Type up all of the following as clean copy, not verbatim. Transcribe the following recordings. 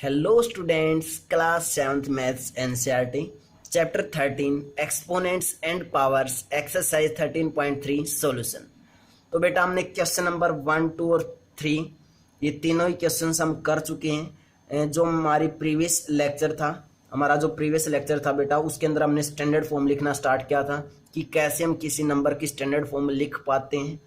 Hello students, class 7th maths NCERT, chapter 13 exponents and powers exercise 13.3 solution। तो बेटा हमने question number 1, 2 और 3 ये तीनों ही क्वेश्चन हम कर चुके हैं। जो हमारी हमारा जो प्रीवियस लेक्चर था बेटा, उसके अंदर हमने स्टैंडर्ड फॉर्म लिखना स्टार्ट किया था कि कैसे हम किसी नंबर की स्टैंडर्ड फॉर्म लिख पाते हैं।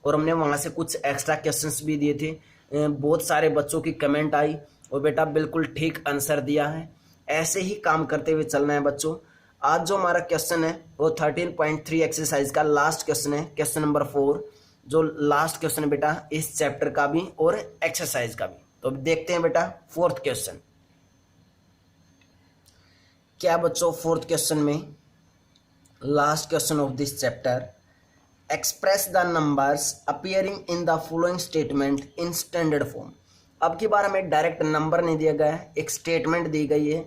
और हमने वहाँ से कुछ एक्स्ट्रा क्वेश्चंस भी दिए थे। बहुत सारे बच्चों की कमेंट आई और बेटा बिल्कुल ठीक आंसर दिया है। ऐसे ही काम करते हुए चलना है बच्चों। आज जो हमारा क्वेश्चन है वो 13.3 एक्सरसाइज का लास्ट क्वेश्चन है, क्वेश्चन नंबर 4, जो लास्ट क्वेश्चन है बेटा इस चैप्टर का भी और एक्सरसाइज का भी। तो देखते हैं बेटा फोर्थ क्वेश्चन क्या बच्चों। फोर्थ क्वेश्चन में last question of this chapter, express the numbers appearing in the following statement in standard form. अब की बार हमें डायरेक्ट नंबर नहीं दिया गया है, एक स्टेटमेंट दी गई है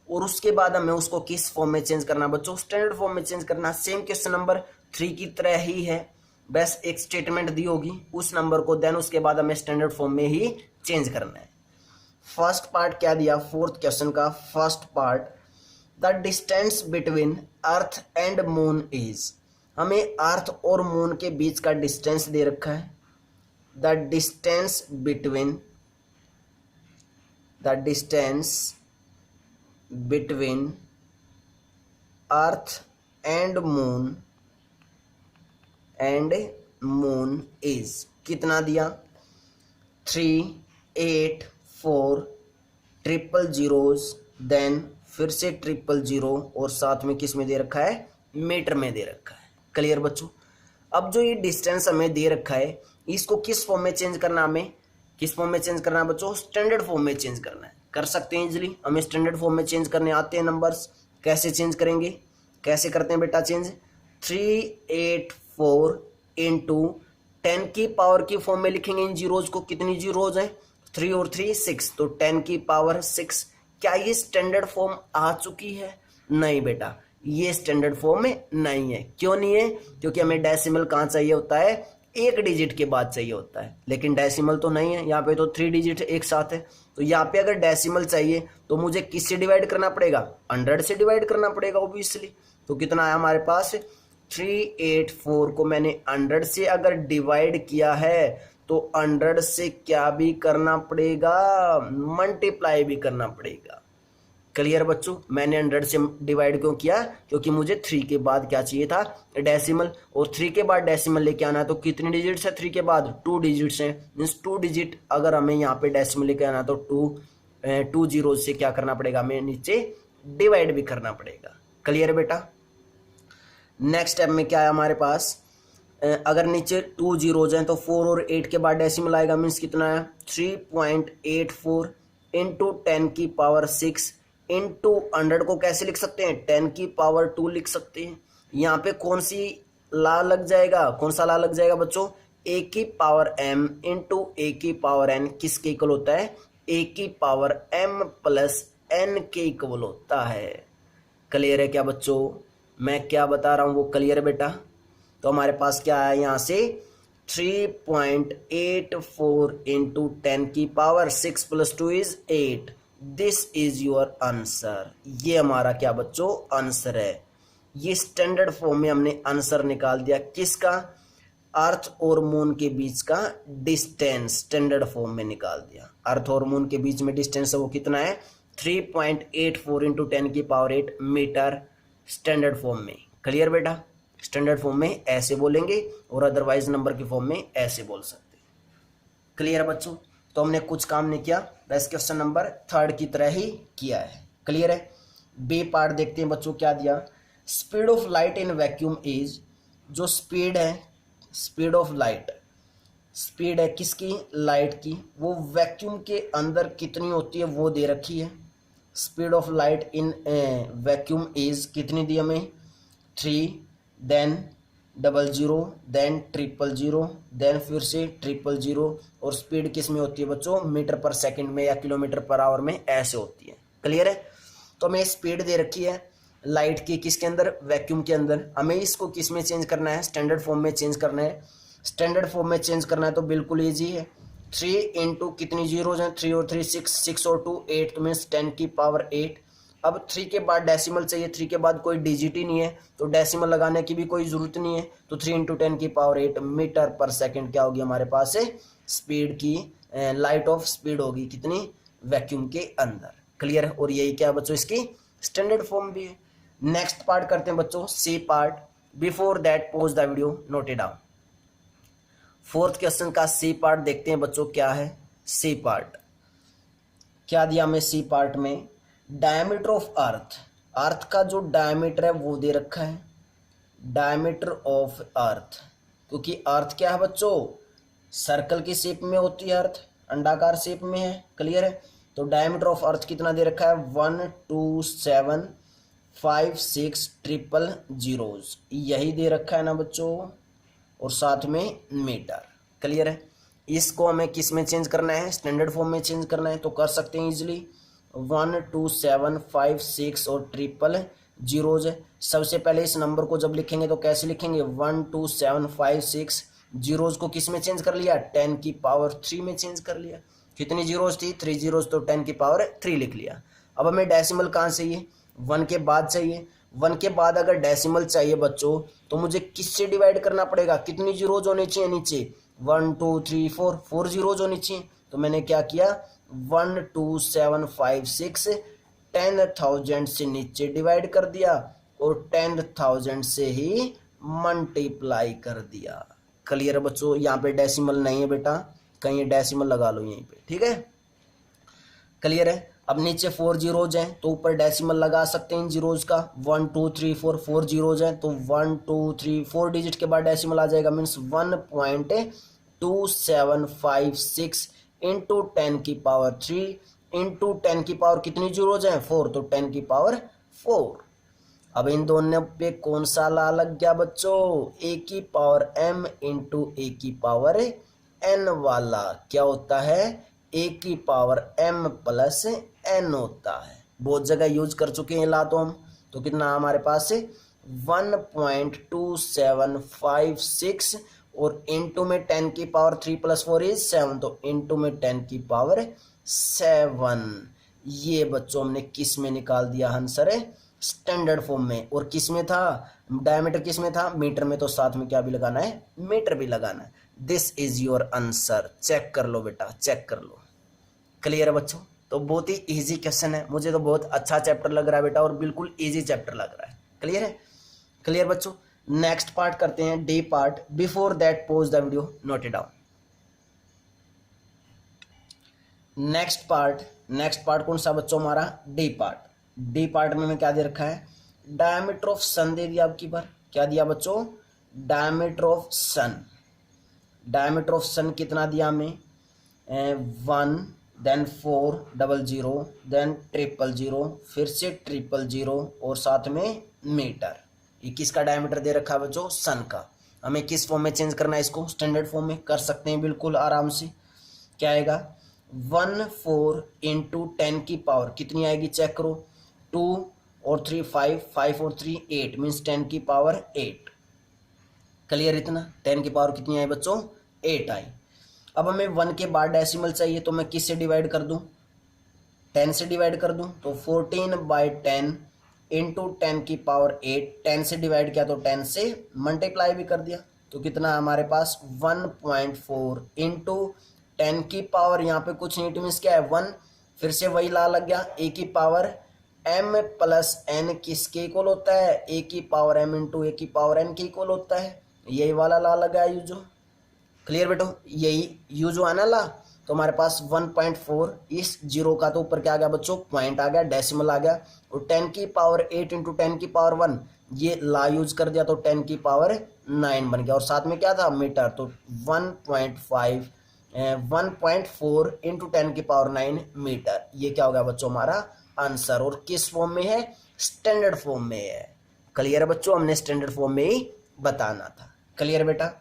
और उसके बाद हमें उसको किस फॉर्म में चेंज करना बच्चों, स्टैंडर्ड फॉर्म में चेंज करना। सेम क्वेश्चन नंबर 3 की तरह ही है, बस एक स्टेटमेंट दी होगी उस नंबर को, देन उसके बाद हमें स्टैंडर्ड फॉर्म में ही चेंज करना है। फर्स्ट पार्ट क्या दिया फोर्थ क्वेश्चन का, first part, the distance between earth and moon is. हमें अर्थ और मून के बीच का डिस्टेंस दे रखा है। The distance between earth and moon is कितना दिया, 3, 8, 4, ट्रिपल जीरोज, देन फिर से ट्रिपल जीरो और साथ में किस में दे रखा है, मीटर में दे रखा है। क्लियर बच्चों। अब जो ये डिस्टेंस हमें दे रखा है इसको किस फॉर्म में चेंज करना, हमें किस फॉर्म में चेंज करना है बच्चों, स्टैंडर्ड फॉर्म में चेंज करना है। कर सकते हैं इजीली, हमें स्टैंडर्ड फॉर्म में चेंज करने आते हैं नंबर्स। कैसे चेंज करेंगे, कैसे करते हैं बेटा चेंज, 384 इंटू 10 की पावर की फॉर्म में लिखेंगे इन जीरोज को। कितनी जीरोज है, 3 और 3 6, तो 10 की पावर 6। क्या ये स्टैंडर्ड फॉर्म आ चुकी है, नहीं बेटा ये स्टैंडर्ड फॉर्म में नहीं है। क्यों नहीं है, क्योंकि हमें डेसिमल कहाँ चाहिए होता है, एक डिजिट के बाद चाहिए होता है, लेकिन डेसिमल तो नहीं है यहाँ पे, तो 3 डिजिट एक साथ है। तो यहाँ पे अगर डेसिमल चाहिए तो मुझे किससे डिवाइड करना पड़ेगा, 100 से डिवाइड करना पड़ेगा ऑब्वियसली। तो कितना है हमारे पास, 384 को मैंने 100 से अगर डिवाइड किया है तो 100 से क्या भी करना पड़ेगा, मल्टीप्लाई भी करना पड़ेगा। क्लियर बच्चों। मैंने 100 से डिवाइड क्यों किया, क्योंकि मुझे 3 के बाद क्या चाहिए था, डेसिमल, और 3 के बाद डेसिमल लेके आना है। तो कितने डिजिट्स है 3 के बाद, 2 डिजिट्स हैं, मीन्स 2 डिजिट अगर हमें यहाँ पे डेसिमल लेके आना तो 2 जीरो से क्या करना पड़ेगा, हमें नीचे डिवाइड भी करना पड़ेगा। क्लियर बेटा। नेक्स्ट स्टेप में क्या है हमारे पास, अगर नीचे 2 जीरोज हैं तो 4 और 8 के बाद डेसिमल आएगा, मीन्स कितना है 3.84 इंटू 10 की पावर 6 इंटू 100 को कैसे लिख सकते हैं, 10 की पावर 2 लिख सकते हैं। यहाँ पे कौन सी ला लग जाएगा, कौन सा ला लग जाएगा बच्चों, a की पावर m इंटू a की पावर n किसके इक्वल होता है, a की पावर m प्लस n के इक्वल होता है। क्लियर है क्या बच्चों, मैं क्या बता रहा हूँ वो क्लियर है बेटा। तो हमारे पास क्या है यहाँ से 3.84 इंटू 10 की power 6 plus 2 is 8। This is your answer. ये हमारा क्या बच्चों आंसर है। ये स्टैंडर्ड फॉर्म में हमने आंसर निकाल दिया किसका, अर्थ और मून के बीच का डिस्टेंस स्टैंडर्ड फॉर्म में निकाल दिया। अर्थ और मून के बीच में डिस्टेंस है वो कितना है, 3.84 इंटू 10 की पावर 8 मीटर स्टैंडर्ड फॉर्म में। क्लियर बेटा। स्टैंडर्ड फॉर्म में ऐसे बोलेंगे और अदरवाइज नंबर की फॉर्म में ऐसे बोल सकते। क्लियर बच्चों। तो हमने कुछ काम नहीं किया, बस क्वेश्चन नंबर 3 की तरह ही किया है। क्लियर है। बी पार्ट देखते हैं बच्चों क्या दिया, speed of light in vacuum is, जो स्पीड है, स्पीड ऑफ लाइट, स्पीड है किसकी, लाइट की, वो वैक्यूम के अंदर कितनी होती है वो दे रखी है। Speed of light in vacuum is कितनी दी हमें, 3, देन 00, देन 000, देन फिर से 000, और स्पीड किस में होती है बच्चों, मीटर पर सेकंड में या किलोमीटर पर आवर में ऐसे होती है। क्लियर है। तो हमें स्पीड दे रखी है लाइट की किसके अंदर, वैक्यूम के अंदर। हमें इसको किस में चेंज करना है, स्टैंडर्ड फॉर्म में चेंज करना है। स्टैंडर्ड फॉर्म में चेंज करना है तो बिल्कुल ईजी है, 3 इंटू कितनी जीरोज हैं, 3 और 3 6, 6 और 2 8, तो मीन्स 10 की पावर 8। अब 3 के बाद डेसिमल चाहिए, 3 के बाद कोई डिजिट ही नहीं है तो डेसिमल लगाने की भी कोई ज़रूरत नहीं है, तो 3 इंटू 10 की पावर 8 मीटर पर सेकेंड क्या होगी हमारे पास है स्पीड की, लाइट ऑफ स्पीड होगी कितनी, वैक्यूम के अंदर। क्लियर है, और यही क्या बच्चों इसकी स्टैंडर्ड फॉर्म भी है। नेक्स्ट पार्ट करते हैं बच्चों C part. Before that pause the video, note it down. Fourth question का सी पार्ट देखते हैं बच्चों क्या है। सी पार्ट क्या दिया हमें सी पार्ट में, डायमीटर ऑफ अर्थ, अर्थ का जो डायमीटर है वो दे रखा है, डायमीटर ऑफ अर्थ, क्योंकि अर्थ क्या है बच्चों सर्कल की शेप में होती है, अर्थ अंडाकार शेप में है। क्लियर है, तो डायमीटर ऑफ अर्थ कितना दे रखा है 12756 यही दे रखा है ना बच्चों, और साथ में मीटर। क्लियर है, इसको हमें किस में चेंज करना है, स्टैंडर्ड फॉर्म में चेंज करना है, तो कर सकते हैं इजीली 12756 और 000 है। सबसे पहले इस नंबर को जब लिखेंगे तो कैसे लिखेंगे 12756 जीरोज को किस में चेंज कर लिया 10 की पावर 3 में चेंज कर लिया। कितनी जीरोज थी 3 जीरोज, तो 10 की पावर 3 लिख लिया। अब हमें डेसिमल कहाँ चाहिए 1 के बाद चाहिए, 1 के बाद अगर डेसिमल चाहिए बच्चों तो मुझे किससे डिवाइड करना पड़ेगा, कितनी जीरोज होनी चाहिए नीचे 1 2 3 4, 4 जीरोज होनी चाहिए। तो मैंने क्या किया 12756 10,000 से नीचे डिवाइड कर दिया और 10,000 से ही मल्टीप्लाई कर दिया। क्लियर है बच्चों, यहाँ पे डेसिमल नहीं है बेटा, कहीं डेसिमल लगा लो यहीं पे, ठीक है। क्लियर है, अब नीचे 4 जीरोज हैं तो ऊपर डेसिमल लगा सकते हैं इन जीरोज का, 1 2 3 4, 4 जीरोज हैं तो 1 2 3 4 डिजिट के बाद डेसिमल आ जाएगा, मीन्स 1.2756 इंटू 10 की पावर 3 इंटू 10 की पावर कितनी जीरोज हैं 4, तो 10 की पावर 4। अब इन दोनों पे कौन सा ला लग गया बच्चों, ए की पावर m इंटू ए की पावर n वाला क्या होता है ए की पावर m प्लस n होता है। बहुत जगह यूज कर चुके हैं ला तो हम, तो कितना हमारे पास है 1.2756 और इंटू में 10 की पावर 3 + 4 = 7, तो इंटू में 10 की पावर 7। ये बच्चों हमने किस में निकाल दिया आंसर है स्टैंडर्ड फॉर्म में, और किस में था डायमीटर, किस में था मीटर में, तो साथ में क्या भी लगाना है मीटर भी लगाना है। This is your answer, check कर लो बेटा, चेक कर लो। क्लियर है बच्चों, तो बहुत ही इजी क्वेश्चन है, मुझे तो बहुत अच्छा चैप्टर लग रहा है बेटा, और बिल्कुल इजी चैप्टर लग रहा है। क्लियर है, क्लियर बच्चों। नेक्स्ट पार्ट करते हैं D part. Before that pause the video, note it down. Next part कौन सा बच्चों हमारा डी पार्ट। डी पार्ट में क्या दे रखा है डायमीटर ऑफ सन दे दिया, आपकी बार क्या दिया बच्चों diameter of sun. Diameter of sun कितना दिया हमें 1 देन 400 देन 000 फिर से 000 और साथ में मीटर। ये किसका डायमीटर दे रखा है बच्चों सन का। हमें किस फॉर्म में चेंज करना है इसको स्टैंडर्ड फॉर्म में कर सकते हैं बिल्कुल आराम से। क्या आएगा 14 इंटू 10 की पावर कितनी आएगी चेक करो 2 और 3 5, 5 और 3 8 मीन्स 10 की पावर 8। क्लियर, इतना 10 की पावर कितनी आई बच्चों 8 आई। अब हमें 1 के बाद डेसिमल चाहिए तो मैं किससे डिवाइड कर दूं 10 से डिवाइड कर दूं, तो 14/10 इंटू 10 की पावर 8, 10 से डिवाइड किया तो 10 से मल्टीप्लाई भी कर दिया, तो कितना हमारे पास 1.4 इंटू 10 की पावर यहाँ पे कुछ नहीं मीन्स क्या है 1, फिर से वही ला लग गया ए की पावर m प्लस n किसके इक्वल होता है ए की पावर m इंटू ए की पावर n के इक्वल होता है, यही वाला ला लगा यूजो। क्लियर बेटो, यही यूजो आना ला, तो हमारे पास 1.4 इस जीरो का तो ऊपर क्या आ गया बच्चों पॉइंट आ गया डेसिमल आ गया, और 10 की पावर 8 इंटू 10 की पावर 1 ये ला यूज कर दिया तो 10 की पावर 9 बन गया, और साथ में क्या था मीटर, तो 1.4 इंटू 10 की पावर 9 मीटर। ये क्या हो गया बच्चों हमारा आंसर, और किस फॉर्म में है स्टैंडर्ड फॉर्म में है। क्लियर है बच्चों, हमने स्टैंडर्ड फॉर्म में ही बताना था। क्लियर बेटा,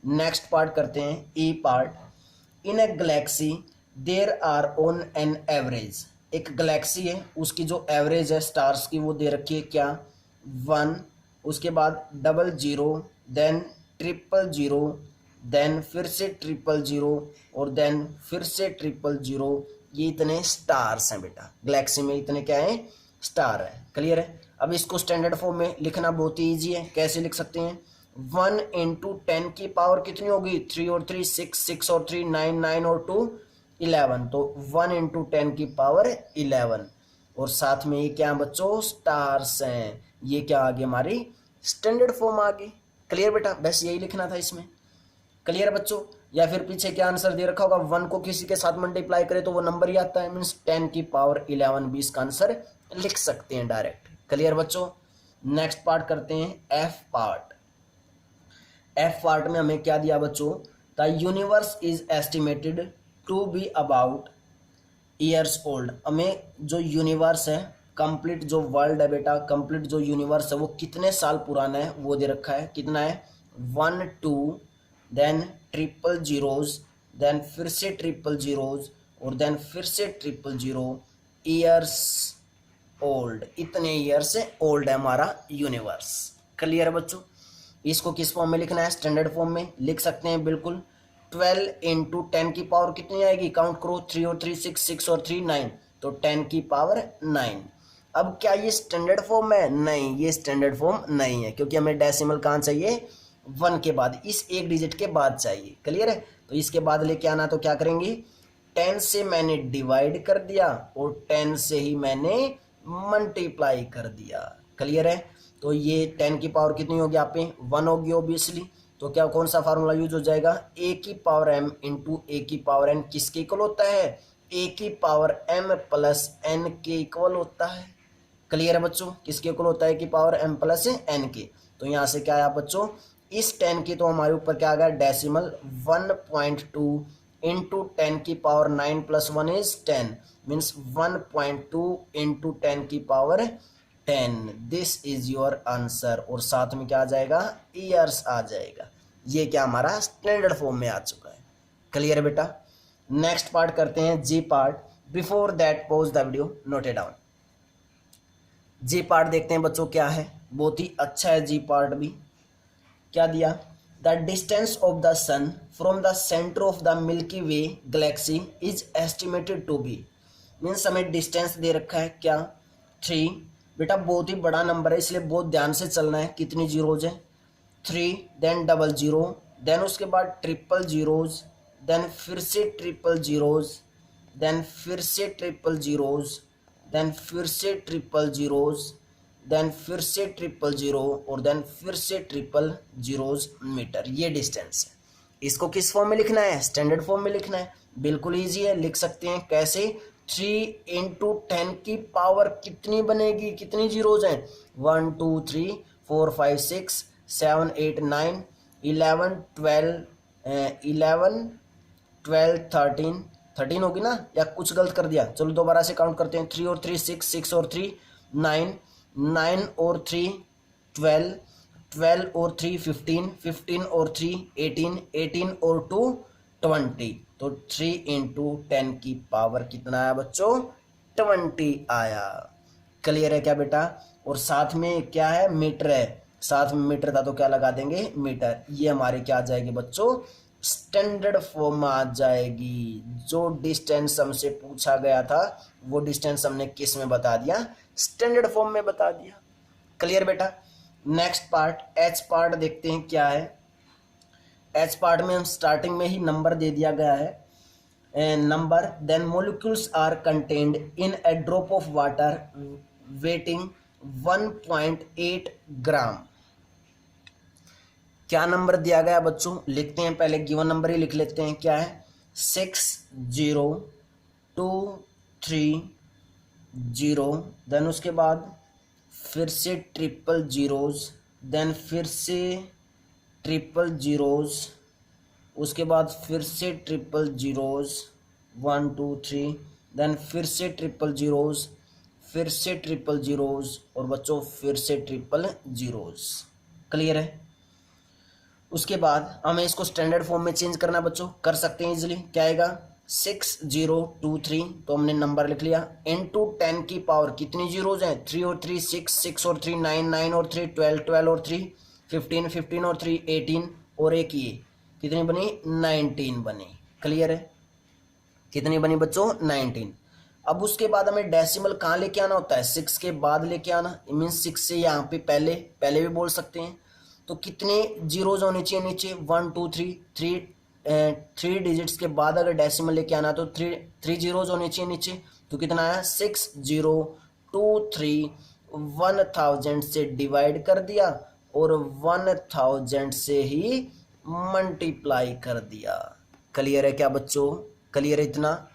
नेक्स्ट पार्ट करते हैं E part. In a galaxy there are on an average, एक गैलेक्सी है उसकी जो एवरेज है स्टार्स की वो दे रखी है क्या 1, उसके बाद 00 देन 000 देन फिर से 000 और देन फिर से 000। ये इतने स्टार्स हैं बेटा, गैलेक्सी में इतने क्या है, स्टार है। क्लियर है। अब इसको स्टैंडर्ड फॉर्म में लिखना बहुत ही ईजी है। कैसे लिख सकते हैं, 1 इंटू 10 की पावर कितनी होगी, 3 और 3 6, 6 और 3 9, 9 और 2 11, तो 1 इंटू 10 की पावर 11। और साथ में ये क्या बच्चों, स्टार्स हैं। ये क्या आ गई, हमारी स्टैंडर्ड फॉर्म आ गई। क्लियर बेटा, बस यही लिखना था इसमें। क्लियर है बच्चों। या फिर पीछे क्या आंसर दे रखा होगा, 1 को किसी के साथ मल्टीप्लाई करे तो वो नंबर ही आता है, मीन्स 10 की पावर 11 भी इसका आंसर लिख सकते हैं डायरेक्ट। क्लियर बच्चों। नेक्स्ट पार्ट करते हैं, एफ पार्ट। एफ पार्ट में हमें क्या दिया बच्चों, the universe is estimated to be about years old. हमें जो यूनिवर्स है, कंप्लीट जो वर्ल्ड है बेटा, कंप्लीट जो यूनिवर्स है वो कितने साल पुराना है वो दे रखा है। कितना है, 1 2 देन 000, देन फिर से 000 और देन फिर से 000 ईयर्स ओल्ड। इतने ईयर से ओल्ड है हमारा यूनिवर्स। क्लियर है बच्चों। इसको किस फॉर्म में लिखना है, स्टैंडर्ड फॉर्म में लिख सकते हैं बिल्कुल। 12 इंटू 10 की पावर कितनी आएगी, काउंट करो, 3 और 3 6, 6 और 3 9, तो 10 की पावर 9। अब क्या ये स्टैंडर्ड फॉर्म है, नहीं ये स्टैंडर्ड फॉर्म नहीं है, क्योंकि हमें डेसिमल कहाँ चाहिए, 1 के बाद, इस एक डिजिट के बाद चाहिए। क्लियर है। तो इसके बाद लेके आना, तो क्या करेंगे, 10 से मैंने डिवाइड कर दिया और 10 से ही मैंने मल्टीप्लाई कर दिया। क्लियर है। तो ये 10 की पावर कितनी होगी, आप 1 होगी ऑब्वियसली। तो क्या कौन सा फार्मूला यूज हो जाएगा, ए की पावर एम इंटू ए की पावर एन किसके इक्वल होता है, ए की पावर एम प्लस एन के इक्वल होता है। क्लियर है बच्चों, किसके इक्वल होता है, की पावर एम प्लस एन के। तो यहाँ से क्या आया बच्चों, इस 10 की तो हमारे ऊपर क्या आ गया, डेसिमल 1.2 इंटू 10 की power 9 plus 1 is 10, means 1.2 into 10 की power 10। This is your answer. और साथ में क्या आ जाएगा, ईयर्स आ जाएगा। ये क्या हमारा स्टैंडर्ड फॉर्म में आ चुका है। क्लियर है बेटा। नेक्स्ट पार्ट करते हैं, G part. Before that pause the video, note it down. G part देखते हैं बच्चों क्या है, बहुत ही अच्छा है जी पार्ट भी। क्या दिया, the distance of the sun from the centre of the Milky Way galaxy is estimated to be, means हमें डिस्टेंस दे रखा है क्या, 3। बेटा बहुत ही बड़ा नंबर है इसलिए बहुत ध्यान से चलना है। कितनी जीरोज है, 3, देन 00, देन उसके बाद 000, देन फिर से 000, देन फिर से 000, देन फिर से 000, देन फिर से 000 और देन फिर से 000 मीटर। ये डिस्टेंस है। इसको किस फॉर्म में लिखना है, स्टैंडर्ड फॉर्म में लिखना है। बिल्कुल ईजी है, लिख सकते हैं कैसे, 3 इंटू 10 की पावर कितनी बनेगी, कितनी जीरोज हैं, 1 2 3 4 5 6 7 8 9 11 12 13 होगी ना, या कुछ गलत कर दिया, चलो दोबारा से काउंट करते हैं। 3 और 3 6, 6 और 3 9, 9 और 3 12, 12 और 3 15, 15 और 3 18, 18 और 2 20। तो 3 इंटू 10 की पावर कितना आया बच्चों, 20 आया। क्लियर है क्या बेटा। और साथ में क्या है, मीटर है, साथ में मीटर था तो क्या लगा देंगे, मीटर। ये हमारी क्या आ जाएगी बच्चों, स्टैंडर्ड फॉर्म आ जाएगी। जो डिस्टेंस हमसे पूछा गया था वो डिस्टेंस हमने किस में बता दिया, स्टैंडर्ड फॉर्म में बता दिया। क्लियर बेटा। नेक्स्ट पार्ट, एच पार्ट देखते हैं क्या है। एच पार्ट में हम स्टार्टिंग में ही नंबर दे दिया गया है, number, then molecules are contained in a drop of water weighing 1.8 gram. क्या नंबर दिया गया बच्चों, लिखते हैं पहले, गिवन नंबर ही लिख लेते हैं। क्या है, 6 0 2 3 0, देन उसके बाद फिर से 000, देन फिर से 000, उसके बाद फिर से 000, 1 2 3, देन फिर से 000, फिर से 000 और बच्चों फिर से 000। क्लियर है। उसके बाद हमें इसको स्टैंडर्ड फॉर्म में चेंज करना बच्चों, कर सकते हैं इजीली। क्या आएगा, 6 0 2 3, तो हमने नंबर लिख लिया, इंटू 10 की पावर कितनी जीरोज हैं, 3 और 3 6, 6 और 3 9, 9 और 3 12, 12 और 3 15, 15 और 3 18 और एक ये कितनी बनी 19 बनी। क्लियर है, कितनी बनी बच्चों 19। अब उसके बाद हमें डेसिमल कहाँ लेके आना होता है 6 के बाद लेके आना, मीन्स 6 से यहाँ पे पहले पहले भी बोल सकते हैं। तो कितने जीरोज होने चाहिए नीचे 1 2 3 3 डिजिट्स के बाद अगर डेसिमल लेके आना तो 3 जीरोज होने चाहिए नीचे। तो कितना आया 6023 1000 से डिवाइड कर दिया और 1000 से ही मल्टीप्लाई कर दिया। क्लियर है क्या बच्चों, क्लियर है इतना।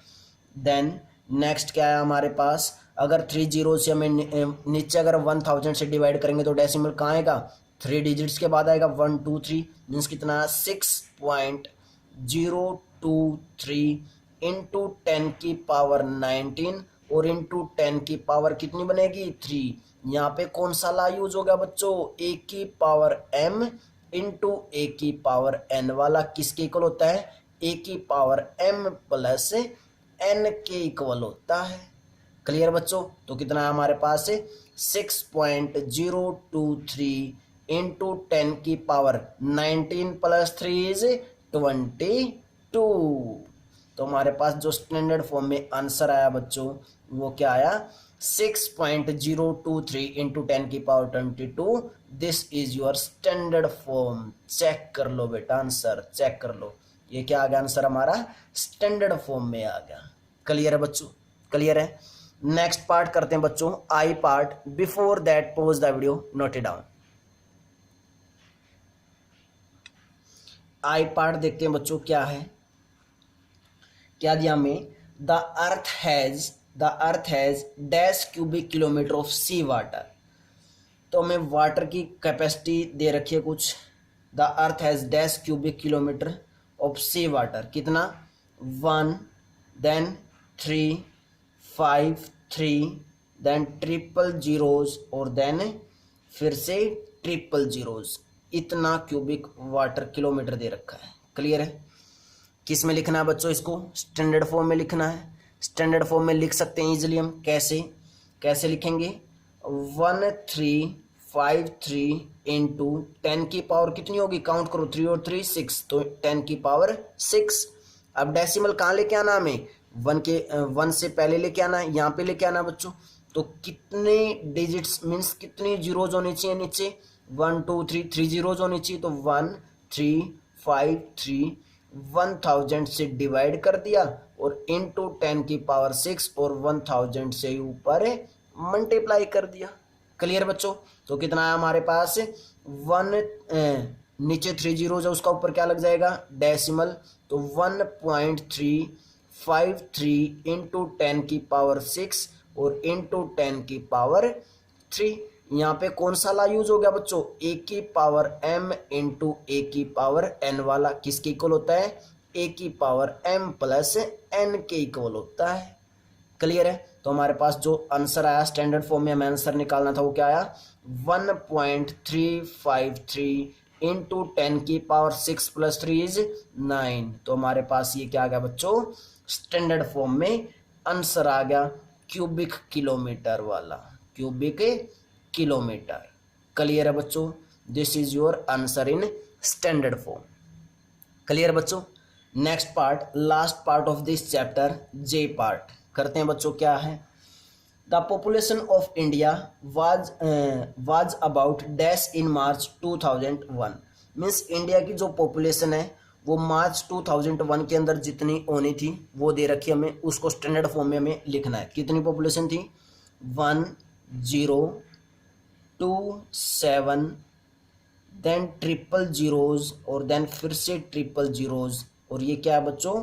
देन नेक्स्ट क्या है हमारे पास, अगर 3 जीरो से हमें नीचे अगर 1000 से डिवाइड करेंगे तो डेसिमल कहाँ आएगा 3 डिजिट्स के बाद आएगा 1 2 3 मीन्स कितना 6.023 इंटू 10 की पावर 19 और इंटू 10 की पावर कितनी बनेगी 3। यहाँ पे कौन सा ला यूज हो गया बच्चों a की पावर m इंटू a की पावर n वाला किसके इक्वल होता है a की पावर m प्लस n के इक्वल होता है। क्लियर बच्चों, तो कितना है हमारे पास 6.023 इंटू 10 की पावर 19 प्लस 3 इज 22। तो हमारे पास जो स्टैंडर्ड फॉर्म में आंसर आया बच्चों वो क्या आया 6.023 इंटू 10 की power 22। This is your standard form. Check कर लो बेटा, आंसर चेक कर लो, ये क्या आ गया आंसर हमारा स्टैंडर्ड फॉर्म में आ गया। क्लियर है बच्चों, क्लियर है। नेक्स्ट पार्ट करते हैं बच्चों I part. Before that pause the video, note it down. I part देखते हैं बच्चों क्या है, क्या दिया हमें the earth has dash cubic kilometre of sea water. तो हमें वाटर की कैपेसिटी दे रखी है कुछ, the earth has dash cubic kilometre of sea water, कितना 1 देन 3 5 3 देन ट्रिपल जीरोज और देन फिर से ट्रिपल जीरोज, इतना क्यूबिक वाटर किलोमीटर दे रखा है। क्लियर है, किस में लिखना है बच्चों इसको स्टैंडर्ड फॉर्म में लिखना है। स्टैंडर्ड फॉर्म में लिख सकते हैं इजीली हम, कैसे लिखेंगे 1353 इंटू 10 की पावर कितनी होगी काउंट करो 3 और 3 6 तो 10 की पावर 6। अब डेसिमल कहाँ लेके आना हमें 1 से पहले लेके आना है, यहाँ पे लेके आना बच्चों। तो कितने डिजिट्स मीन्स कितनी जीरोज होनी चाहिए नीचे 1 2 3 जीरोज होनी चाहिए। तो 1 3 5 3 1000 से डिवाइड कर दिया और इंटू 10 की पावर 6 और 1000 से ऊपर मल्टीप्लाई कर दिया। क्लियर बच्चों, तो कितना है हमारे पास 1 नीचे 3 जीरोज है उसका ऊपर क्या लग जाएगा डेसिमल, तो 1.353 इंटू 10 की पावर 6 और इंटू 10 की पावर 3। यहाँ पे कौन सा ला यूज हो गया बच्चों a की पावर m इंटू a की पावर n वाला किसके इक्वल होता है a की पावर m प्लस n के इक्वल होता है। क्लियर है, तो हमारे पास जो आंसर आया स्टैंडर्ड फॉर्म में हमें आंसर निकालना था वो क्या आया 1.353 इंटू 10 की पावर 6 प्लस 3 इज 9। तो हमारे पास ये क्या आ गया बच्चों स्टैंडर्ड फॉर्म में आंसर आ गया क्यूबिक किलोमीटर वाला, क्यूबिक किलोमीटर। क्लियर है बच्चों, this is your answer in standard form. Clear बच्चों, next part last part of this chapter J part करते हैं बच्चों। क्या है the population of India was about dash in March 2001। Means India की जो पॉपुलेशन है वो मार्च 2001 के अंदर जितनी होनी थी वो दे रखी हमें, उसको स्टैंडर्ड फॉर्म में हमें लिखना है। कितनी पॉपुलेशन थी 1027 देन ट्रिपल जीरोज और देन फिर से ट्रिपल जीरोज, और ये क्या है बच्चों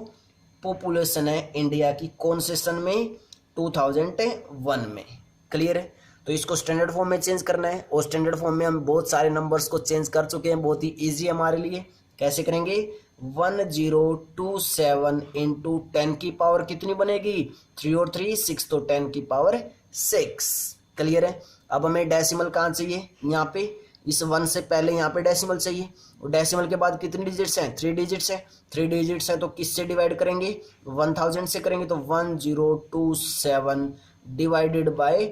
पॉपुलेशन है इंडिया की कौन से सन में 2001 में। क्लियर है, तो इसको स्टैंडर्ड फॉर्म में चेंज करना है और स्टैंडर्ड फॉर्म में हम बहुत सारे नंबर्स को चेंज कर चुके हैं, बहुत ही इजी हमारे लिए। कैसे करेंगे 1027 इंटू 10 की पावर कितनी बनेगी 3 और 3 6 तो 10 की पावर 6। क्लियर है, अब हमें डेसिमल कहाँ चाहिए यहाँ पे इस 1 से पहले यहाँ पे डेसिमल चाहिए और डेसिमल के बाद कितनी डिजिट्स हैं 3 डिजिट्स हैं। 3 डिजिट्स हैं तो किससे डिवाइड करेंगे 1000 से करेंगे, तो 1027 डिवाइडेड बाय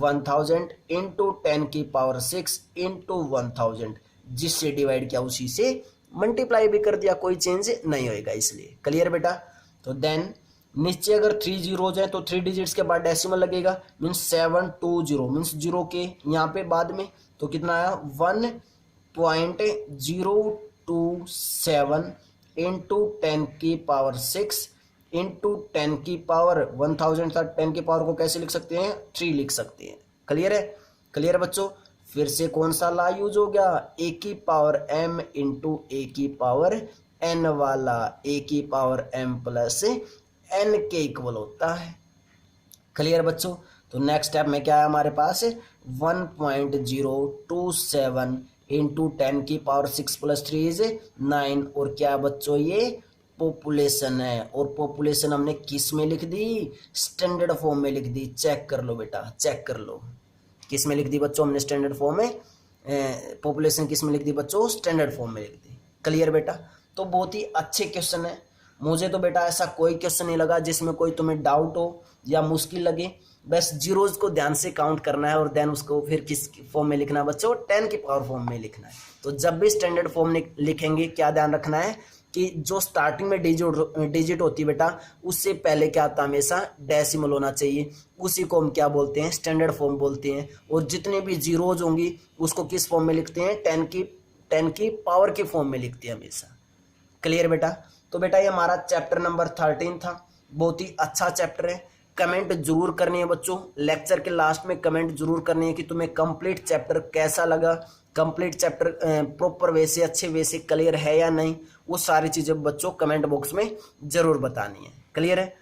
1000 इंटू 10 की पावर 6 इंटू 1000, जिससे डिवाइड किया उसी से मल्टीप्लाई भी कर दिया, कोई चेंज नहीं होएगा इसलिए। क्लियर बेटा। तो देन नीचे अगर 3 जीरोज है तो 3 डिजिट्स के बाद डेसिमल लगेगा, मीन्स 720 मीन्स जीरो के यहाँ पे बाद में, तो कितना आया 1.027 इंटू 10 की पावर 6 इंटू 10 की पावर 1000 था, 10 की पावर को कैसे लिख सकते हैं 3 लिख सकते हैं। क्लियर है। क्लियर बच्चों। फिर से कौन सा ला यूज हो गया, ए की पावर m इंटू ए की पावर n वाला, ए की पावर m प्लस n के इक्वल होता है। क्लियर बच्चों। तो नेक्स्ट स्टेप में क्या है हमारे पास 1.027 इंटू 10 की पावर 6 प्लस 3 इज 9, और क्या बच्चों ये पॉपुलेशन है, और पॉपुलेशन हमने किस में लिख दी, स्टैंडर्ड फॉर्म में लिख दी। चेक कर लो बेटा, चेक कर लो, किस में लिख दी बच्चों हमने स्टैंडर्ड फॉर्म में, पॉपुलेशन किस में लिख दी बच्चों, स्टैंडर्ड फॉर्म में लिख दी। क्लियर बेटा। तो बहुत ही अच्छे क्वेश्चन है, मुझे तो बेटा ऐसा कोई क्वेश्चन नहीं लगा जिसमें कोई तुम्हें डाउट हो या मुश्किल लगे। बस जीरोज को ध्यान से काउंट करना है और देन उसको फिर किस फॉर्म में लिखना है बच्चों, 10 की पावर फॉर्म में लिखना है। तो जब भी स्टैंडर्ड फॉर्म लिखेंगे क्या ध्यान रखना है कि जो स्टार्टिंग में डिजिट होती है बेटा, उससे पहले क्या आता है हमेशा डेसिमल होना चाहिए, उसी को हम क्या बोलते हैं, स्टैंडर्ड फॉर्म बोलते हैं। और जितने भी जीरोज होंगी उसको किस फॉर्म में लिखते हैं, 10 की पावर की फॉर्म में लिखते हैं हमेशा। क्लियर बेटा। तो बेटा ये हमारा चैप्टर नंबर 13 था, बहुत ही अच्छा चैप्टर है। कमेंट जरूर करनी है बच्चों, लेक्चर के लास्ट में कमेंट जरूर करनी है कि तुम्हें कंप्लीट चैप्टर कैसा लगा, कंप्लीट चैप्टर प्रॉपर वे से, अच्छे वे से क्लियर है या नहीं, वो सारी चीजें बच्चों कमेंट बॉक्स में जरूर बतानी है। क्लियर है।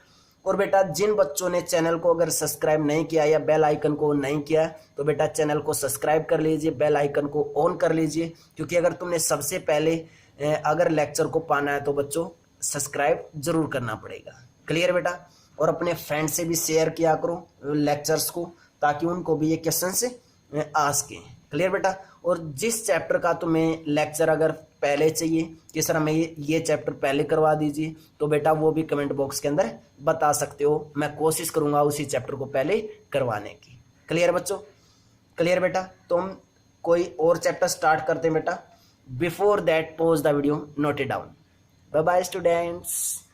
और बेटा जिन बच्चों ने चैनल को अगर सब्सक्राइब नहीं किया या बेल आइकन को नहीं किया तो बेटा चैनल को सब्सक्राइब कर लीजिए, बेल आइकन को ऑन कर लीजिए, क्योंकि अगर तुमने सबसे पहले अगर लेक्चर को पाना है तो बच्चों सब्सक्राइब जरूर करना पड़ेगा। क्लियर बेटा। और अपने फ्रेंड से भी शेयर किया करो लेक्चर्स को, ताकि उनको भी ये क्वेश्चन आ सकें। क्लियर बेटा। और जिस चैप्टर का तुम्हें लेक्चर अगर पहले चाहिए कि सर हमें ये चैप्टर पहले करवा दीजिए, तो बेटा वो भी कमेंट बॉक्स के अंदर बता सकते हो, मैं कोशिश करूंगा उसी चैप्टर को पहले करवाने की। क्लियर बच्चों। क्लियर बेटा। तो हम कोई और चैप्टर स्टार्ट करते हैं बेटा। Before that pause the video, note it down. Bye bye students.